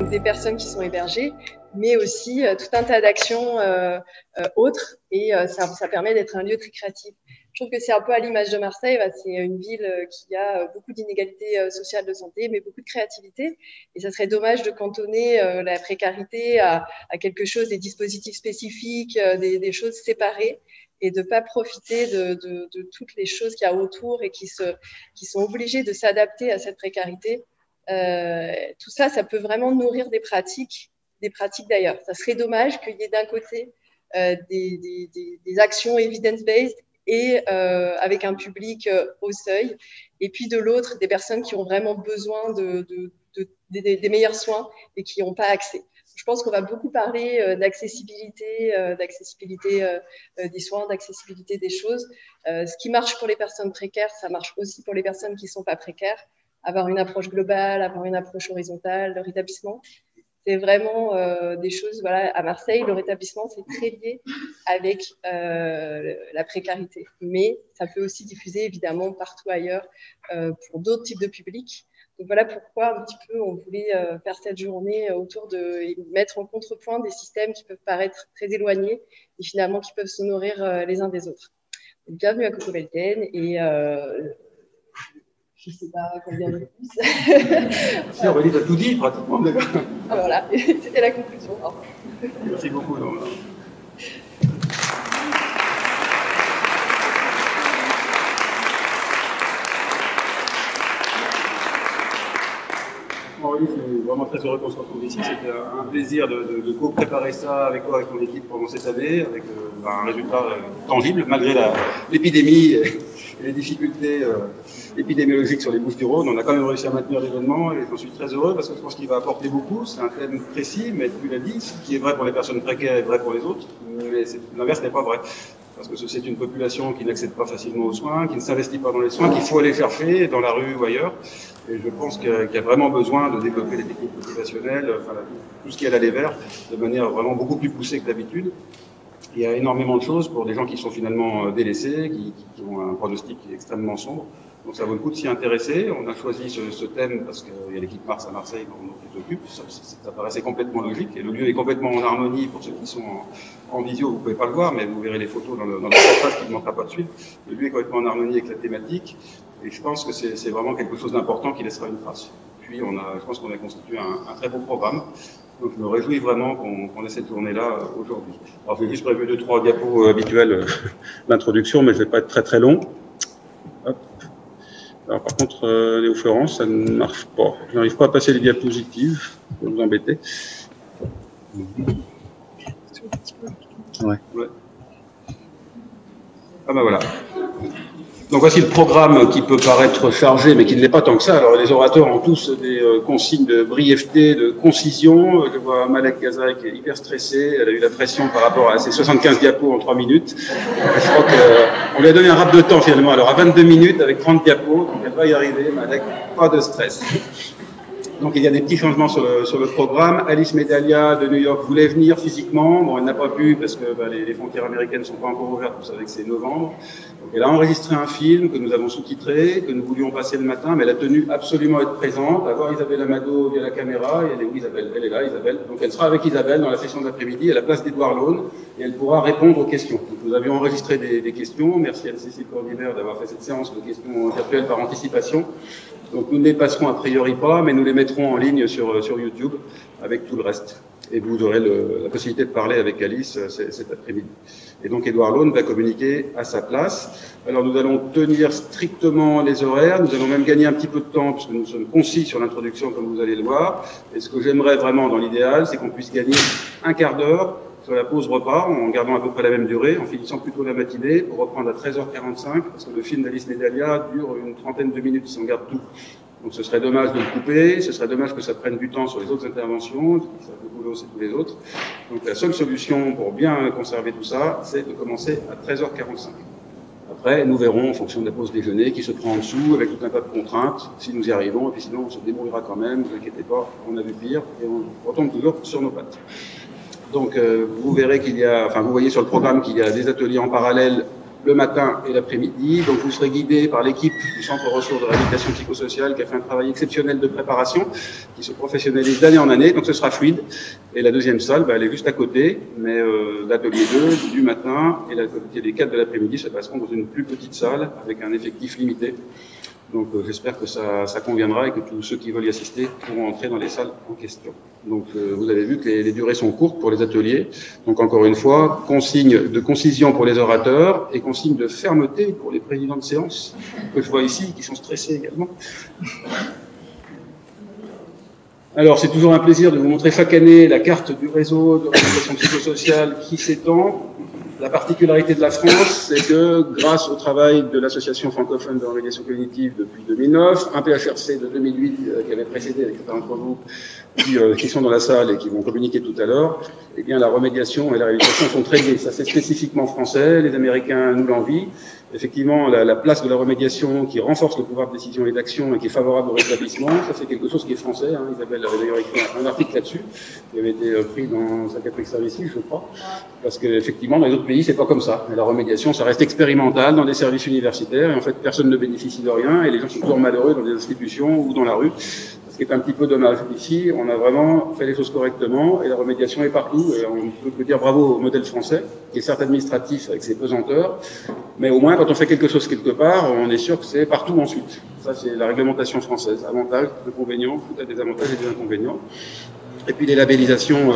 donc des personnes qui sont hébergées, mais aussi tout un tas d'actions autres, et ça permet d'être un lieu très créatif. Je trouve que c'est un peu à l'image de Marseille, c'est une ville qui a beaucoup d'inégalités sociales de santé, mais beaucoup de créativité, et ça serait dommage de cantonner la précarité à quelque chose, des dispositifs spécifiques, des choses séparées, et de ne pas profiter de toutes les choses qu'il y a autour et qui sont obligées de s'adapter à cette précarité. Tout ça, ça peut vraiment nourrir des pratiques d'ailleurs. Ça serait dommage qu'il y ait d'un côté des actions evidence-based et avec un public au seuil, et puis de l'autre, des personnes qui ont vraiment besoin des meilleurs soins et qui n'ont pas accès. Je pense qu'on va beaucoup parler d'accessibilité des soins, d'accessibilité des choses. Ce qui marche pour les personnes précaires, ça marche aussi pour les personnes qui ne sont pas précaires. Avoir une approche globale, avoir une approche horizontale, le rétablissement, c'est vraiment des choses, voilà, à Marseille, le rétablissement, c'est très lié avec la précarité. Mais ça peut aussi diffuser, évidemment, partout ailleurs pour d'autres types de publics. Donc voilà pourquoi un petit peu on voulait faire cette journée autour et mettre en contrepoint des systèmes qui peuvent paraître très éloignés et finalement qui peuvent se nourrir les uns des autres. Donc, bienvenue à Cocobelten, et je ne sais pas combien de plus. Si, Aurélie, tu as tout dit pratiquement. Ah, voilà, c'était la conclusion. Merci beaucoup. Aurélie, je suis vraiment très heureux qu'on se retrouve ici. C'était un plaisir de co-préparer ça avec toi, avec ton équipe pendant cette année, avec un résultat tangible, malgré l'épidémie et les difficultés épidémiologiques sur les Bouches-du-Rhône. On a quand même réussi à maintenir l'événement, et j'en suis très heureux parce que je pense qu'il va apporter beaucoup. C'est un thème précis, mais tu l'as dit, ce qui est vrai pour les personnes précaires est vrai pour les autres, mais l'inverse n'est pas vrai. Parce que c'est une population qui n'accède pas facilement aux soins, qui ne s'investit pas dans les soins, qu'il faut aller chercher dans la rue ou ailleurs. Et je pense qu'il y a vraiment besoin de développer les techniques motivationnelles, tout ce qui est l'aller vers, de manière vraiment beaucoup plus poussée que d'habitude. Il y a énormément de choses pour des gens qui sont finalement délaissés, qui ont un pronostic extrêmement sombre. Donc ça vaut le coup de s'y intéresser. On a choisi ce thème parce qu'il y a l'équipe Mars à Marseille qui s'occupe. Ça paraissait complètement logique. Et le lieu est complètement en harmonie. Pour ceux qui sont en visio, vous ne pouvez pas le voir, mais vous verrez les photos dans le reportage qui ne manquera pas de suite. Le lieu est complètement en harmonie avec la thématique. Et je pense que c'est vraiment quelque chose d'important qui laissera une trace. Puis je pense qu'on a constitué un très beau programme. Donc je me réjouis vraiment qu'on ait cette journée-là aujourd'hui. Alors j'ai juste prévu 2-3 diapos habituels d'introduction, mais je ne vais pas être très très long. Hop. Alors par contre, Léo Florence, ça ne marche pas. Je n'arrive pas à passer les diapositives, je vais vous embêter. Ouais. Ah ben voilà. Donc voici le programme qui peut paraître chargé, mais qui ne l'est pas tant que ça. Alors les orateurs ont tous des consignes de brièveté, de concision. Je vois Malek Gaza qui est hyper stressée. Elle a eu la pression par rapport à ses 75 diapos en 3 minutes. Je crois qu'on lui a donné un rap de temps finalement. Alors à 22 minutes avec 30 diapos, donc elle va y arriver. Malek, pas de stress. Donc il y a des petits changements sur le programme. Alice Medalia de New York voulait venir physiquement. Bon, elle n'a pas pu parce que les frontières américaines ne sont pas encore ouvertes. Vous savez que c'est novembre. Donc elle a enregistré un film que nous avons sous-titré, que nous voulions passer le matin, mais elle a tenu absolument à être présente, à voir Isabelle Amado via la caméra. Et elle est où Isabelle? Elle est là, Isabelle. Donc elle sera avec Isabelle dans la session de l'après-midi à la place d'Edouard Laune et elle pourra répondre aux questions. Donc, nous avions enregistré des questions. Merci à Cécile Cordivert d'avoir fait cette séance de questions virtuelles par anticipation. Donc nous ne les passerons a priori pas, mais nous les mettrons en ligne sur YouTube avec tout le reste. Et vous aurez la possibilité de parler avec Alice cet après-midi. Et donc Edouard Laune va communiquer à sa place. Alors nous allons tenir strictement les horaires, nous allons même gagner un petit peu de temps puisque nous sommes concis sur l'introduction comme vous allez le voir. Et ce que j'aimerais vraiment dans l'idéal, c'est qu'on puisse gagner un quart d'heure sur la pause repas, en gardant à peu près la même durée, en finissant plutôt la matinée pour reprendre à 13h45, parce que le film d'Alice Medalia dure une trentaine de minutes si on garde tout. Donc ce serait dommage de le couper, ce serait dommage que ça prenne du temps sur les autres interventions, le boulot c'est tous les autres. Donc la seule solution pour bien conserver tout ça, c'est de commencer à 13h45. Après, nous verrons en fonction de la pause déjeuner qui se prend en dessous avec tout un tas de contraintes, si nous y arrivons, et puis sinon on se débrouillera quand même, ne vous inquiétez pas, on a vu pire, et on retombe toujours sur nos pattes. Donc vous verrez qu'il y a, enfin vous voyez sur le programme qu'il y a des ateliers en parallèle le matin et l'après-midi. Donc vous serez guidé par l'équipe du Centre ressources de réhabilitation psychosociale qui a fait un travail exceptionnel de préparation, qui se professionnalise d'année en année, donc ce sera fluide. Et la deuxième salle, elle est juste à côté, mais l'atelier 2 du matin et l'atelier des 4 de l'après-midi se passeront dans une plus petite salle avec un effectif limité. Donc j'espère que ça conviendra et que tous ceux qui veulent y assister pourront entrer dans les salles en question. Donc vous avez vu que les durées sont courtes pour les ateliers. Donc encore une fois, consigne de concision pour les orateurs et consigne de fermeté pour les présidents de séance, que je vois ici, qui sont stressés également. Alors c'est toujours un plaisir de vous montrer chaque année la carte du réseau de réhabilitation psychosociale qui s'étend. La particularité de la France, c'est que grâce au travail de l'Association francophone de remédiation cognitive depuis 2009, un PHRC de 2008 qui avait précédé avec certains d'entre vous qui sont dans la salle et qui vont communiquer tout à l'heure, eh bien la remédiation et la réhabilitation sont très liées. Ça c'est spécifiquement français, les Américains nous l'envient. Effectivement, la place de la remédiation qui renforce le pouvoir de décision et d'action et qui est favorable au rétablissement, ça c'est quelque chose qui est français. Isabelle avait d'ailleurs écrit un article là-dessus, qui avait été pris dans Psychiatric Services, je crois, parce qu'effectivement, dans les autres pays, c'est pas comme ça. Et la remédiation, ça reste expérimental dans des services universitaires, et en fait, personne ne bénéficie de rien, et les gens sont toujours malheureux dans des institutions ou dans la rue. Ce qui est un petit peu dommage. Ici, on a vraiment fait les choses correctement, et la remédiation est partout, et on peut dire bravo au modèle français, qui est certes administratif avec ses pesanteurs, mais au moins, quand on fait quelque chose quelque part, on est sûr que c'est partout ensuite. Ça, c'est la réglementation française. Avantages, inconvénients, tout a des avantages et des inconvénients. Et puis les labellisations,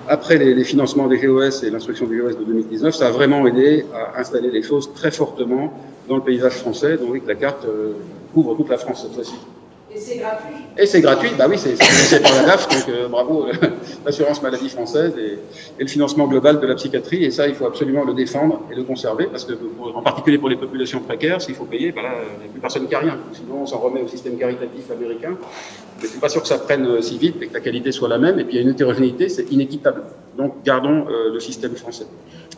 après les financements des GOS et l'instruction des GOS de 2019, ça a vraiment aidé à installer les choses très fortement dans le paysage français. Donc oui, que la carte couvre toute la France cette fois-ci. Et c'est gratuit. Et c'est gratuit, bah oui, c'est financé par la DAF, donc bravo l'assurance maladie française et le financement global de la psychiatrie. Et ça, il faut absolument le défendre et le conserver, parce que en particulier pour les populations précaires, s'il faut payer, il n'y a plus personne qui a rien. Sinon, on s'en remet au système caritatif américain. Mais je suis pas sûr que ça prenne si vite et que la qualité soit la même. Et puis il y a une hétérogénéité, c'est inéquitable. Donc gardons le système français.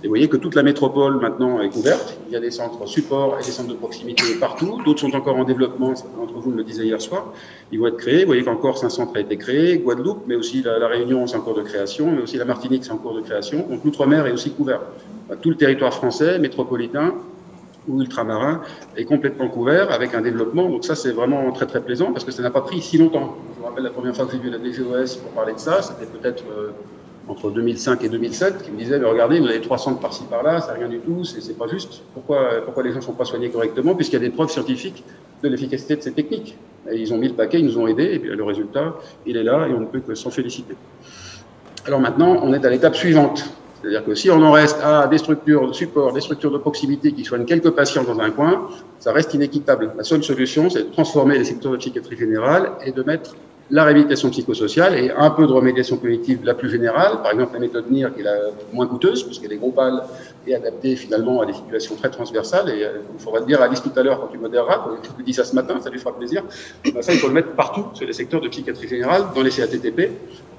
Et vous voyez que toute la métropole maintenant est couverte. Il y a des centres support et des centres de proximité partout. D'autres sont encore en développement, certains d'entre vous me le disaient hier soir. Ils vont être créés. Vous voyez qu'en Corse, un centre a été créé, Guadeloupe, mais aussi la Réunion, c'est en cours de création, mais aussi la Martinique, c'est en cours de création. Donc l'outre-mer est aussi couvert. Tout le territoire français, métropolitain ou ultramarin, est complètement couvert avec un développement. Donc ça, c'est vraiment très très plaisant parce que ça n'a pas pris si longtemps. Je me rappelle la première fois que j'ai vu la DGOS pour parler de ça, c'était peut-être entre 2005 et 2007, qui me disait, mais regardez, vous avez 300 par-ci par-là, c'est rien du tout, c'est pas juste. Pourquoi les gens ne sont pas soignés correctement, puisqu'il y a des preuves scientifiques de l'efficacité de ces techniques. Et ils ont mis le paquet, ils nous ont aidés, et puis le résultat, il est là, et on ne peut que s'en féliciter. Alors maintenant, on est à l'étape suivante. C'est-à-dire que si on en reste à des structures de support, des structures de proximité qui soignent quelques patients dans un coin, ça reste inéquitable. La seule solution, c'est de transformer les secteurs de psychiatrie générale et de mettre la réhabilitation psychosociale et un peu de remédiation cognitive la plus générale, par exemple la méthode NIR qui est la moins coûteuse, puisqu'elle est globale et adaptée finalement à des situations très transversales. Et il faudra le dire à Alice tout à l'heure quand tu modéreras, tu lui dis ça ce matin, ça lui fera plaisir. Ben ça, il faut le mettre partout sur les secteurs de psychiatrie générale, dans les CATTP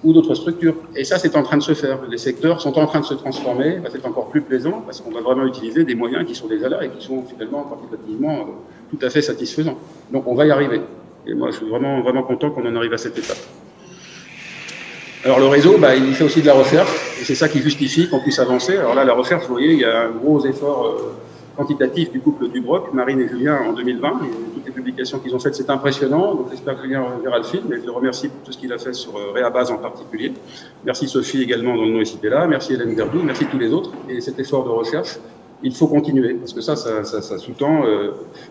ou d'autres structures. Et ça, c'est en train de se faire. Les secteurs sont en train de se transformer. Ben, c'est encore plus plaisant parce qu'on va vraiment utiliser des moyens qui sont déjà là et qui sont finalement quantitativement tout à fait satisfaisants. Donc on va y arriver. Et moi, je suis vraiment, vraiment content qu'on en arrive à cette étape. Alors, le réseau, il fait aussi de la recherche, et c'est ça qui justifie qu'on puisse avancer. Alors là, la recherche, vous voyez, il y a un gros effort quantitatif du couple Dubroc, Marine et Julien, en 2020. Et toutes les publications qu'ils ont faites, c'est impressionnant. Donc, j'espère que Julien verra le film, et je le remercie pour tout ce qu'il a fait sur Réabase en particulier. Merci Sophie également, dont le nom est cité là. Merci Hélène Verdou, merci tous les autres. Et cet effort de recherche, il faut continuer, parce que ça sous-tend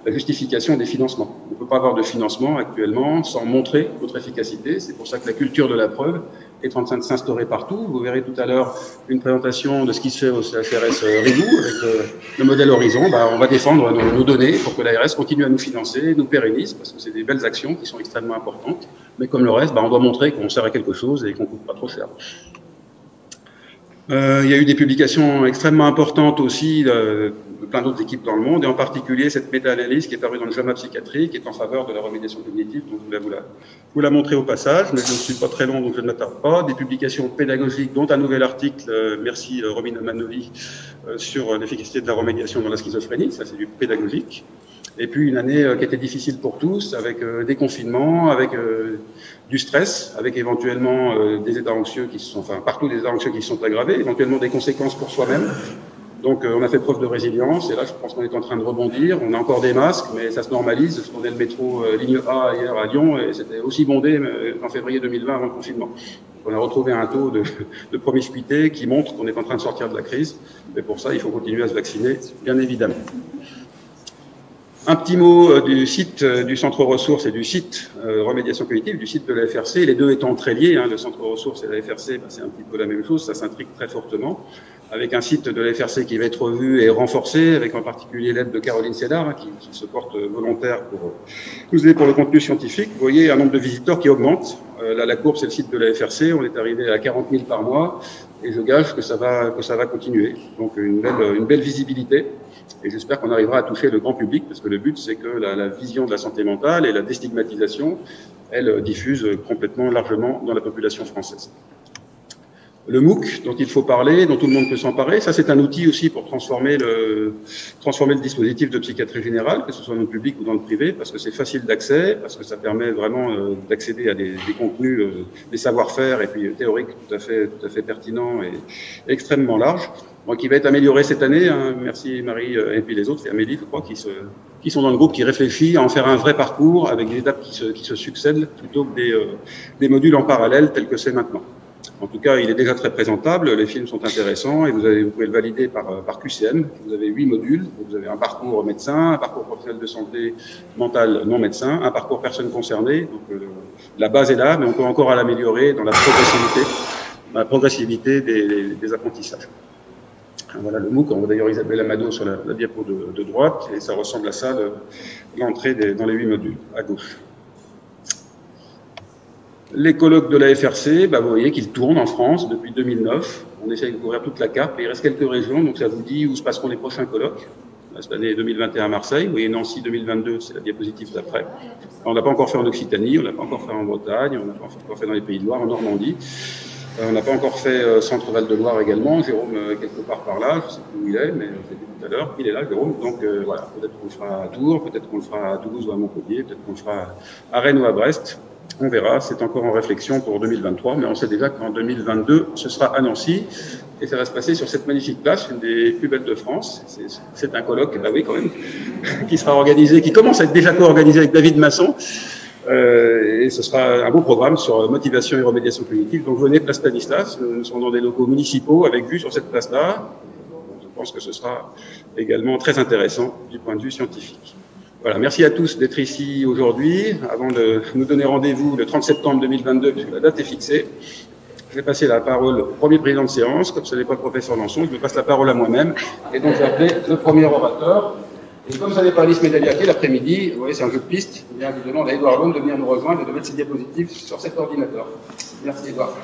la justification des financements. On ne peut pas avoir de financement actuellement sans montrer votre efficacité. C'est pour ça que la culture de la preuve est en train de s'instaurer partout. Vous verrez tout à l'heure une présentation de ce qui se fait au CHRS Ribou avec le modèle Horizon. On va défendre nos données pour que l'ARS continue à nous financer, nous pérennise, parce que c'est des belles actions qui sont extrêmement importantes. Mais comme le reste, on doit montrer qu'on sert à quelque chose et qu'on ne coûte pas trop cher. Il y a eu des publications extrêmement importantes aussi de plein d'autres équipes dans le monde, et en particulier cette méta-analyse qui est parue dans le JAMA Psychiatrie, qui est en faveur de la remédiation cognitive, donc je voulais vous la montrer au passage, mais je ne suis pas très long, donc je ne m'attarde pas. Des publications pédagogiques, dont un nouvel article, merci Romina Manovi, sur l'efficacité de la remédiation dans la schizophrénie, ça c'est du pédagogique. Et puis une année qui était difficile pour tous, avec des confinements, avec du stress, avec éventuellement des états anxieux qui se sont, partout des états anxieux qui se sont aggravés, éventuellement des conséquences pour soi-même. Donc on a fait preuve de résilience et là je pense qu'on est en train de rebondir. On a encore des masques mais ça se normalise. Je prenais le métro ligne A hier à Lyon et c'était aussi bondé en février 2020 avant le confinement. Donc, on a retrouvé un taux de promiscuité qui montre qu'on est en train de sortir de la crise. Mais pour ça il faut continuer à se vacciner, bien évidemment. Un petit mot du site du centre ressources et du site remédiation cognitive, du site de la FRC, les deux étant très liés, le centre ressources et la FRC, c'est un petit peu la même chose, ça s'intrigue très fortement, avec un site de la FRC qui va être revu et renforcé, avec en particulier l'aide de Caroline Sédar, qui se porte volontaire pour nous aider pour le contenu scientifique. Vous voyez un nombre de visiteurs qui augmente. Là, la courbe, c'est le site de la FRC, on est arrivé à 40 000 par mois, et je gage que ça va continuer. Donc une belle visibilité. Et j'espère qu'on arrivera à toucher le grand public, parce que le but, c'est que la vision de la santé mentale et la déstigmatisation, elle diffuse complètement largement dans la population française. Le MOOC, dont il faut parler, dont tout le monde peut s'emparer, ça c'est un outil aussi pour transformer le dispositif de psychiatrie générale, que ce soit dans le public ou dans le privé, parce que c'est facile d'accès, parce que ça permet vraiment d'accéder à des contenus, des savoir-faire et puis théoriques tout à fait pertinents et extrêmement larges. Bon, qui va être amélioré cette année, merci Marie et puis les autres, et Amélie, je crois, qui sont dans le groupe, qui réfléchit à en faire un vrai parcours avec des étapes qui se succèdent plutôt que des modules en parallèle tels que c'est maintenant. En tout cas, il est déjà très présentable, les films sont intéressants et vous pouvez le valider par QCM. Vous avez 8 modules, vous avez un parcours médecin, un parcours professionnel de santé mentale non médecin, un parcours personne concernée. Donc la base est là, mais on peut encore l'améliorer dans la progressivité des apprentissages. Voilà le MOOC, on voit d'ailleurs Isabelle Amado sur la diapo de droite, et ça ressemble à ça, l'entrée dans les 8 modules, à gauche. Les colloques de la FRC, vous voyez qu'ils tournent en France depuis 2009. On essaye de couvrir toute la carte, mais il reste quelques régions, donc ça vous dit où se passeront les prochains colloques. Cette année 2021 à Marseille, vous voyez Nancy 2022, c'est la diapositive d'après. On n'a pas encore fait en Occitanie, on n'a pas encore fait en Bretagne, on n'a pas encore fait dans les Pays de Loire, en Normandie. On n'a pas encore fait Centre-Val de Loire également. Jérôme, quelque part par là, je ne sais plus où il est, mais je l'ai dit tout à l'heure, il est là, Jérôme. Donc voilà, peut-être qu'on le fera à Tours, peut-être qu'on le fera à Toulouse ou à Montpellier, peut-être qu'on le fera à Rennes ou à Brest. On verra, c'est encore en réflexion pour 2023, mais on sait déjà qu'en 2022, ce sera à Nancy, et ça va se passer sur cette magnifique place, une des plus belles de France. C'est un colloque, oui quand même, qui sera organisé, qui commence à être déjà co-organisé avec David Masson. Et ce sera un beau programme sur motivation et remédiation cognitive. Donc venez, place Stanislas, nous sommes dans des locaux municipaux avec vue sur cette place-là. Je pense que ce sera également très intéressant du point de vue scientifique. Voilà, merci à tous d'être ici aujourd'hui. Avant de nous donner rendez-vous le 30 septembre 2022, puisque la date est fixée, je vais passer la parole au premier président de séance. Comme ce n'est pas le professeur Lançon, je me passe la parole à moi-même. Et donc, je vais appeler le premier orateur. Et comme ça n'est pas Alice Médaliaquet, l'après-midi, vous voyez, c'est un jeu de piste, je demande à Edouard Lhomme de venir nous rejoindre et de mettre ses diapositives sur cet ordinateur. Merci Edouard.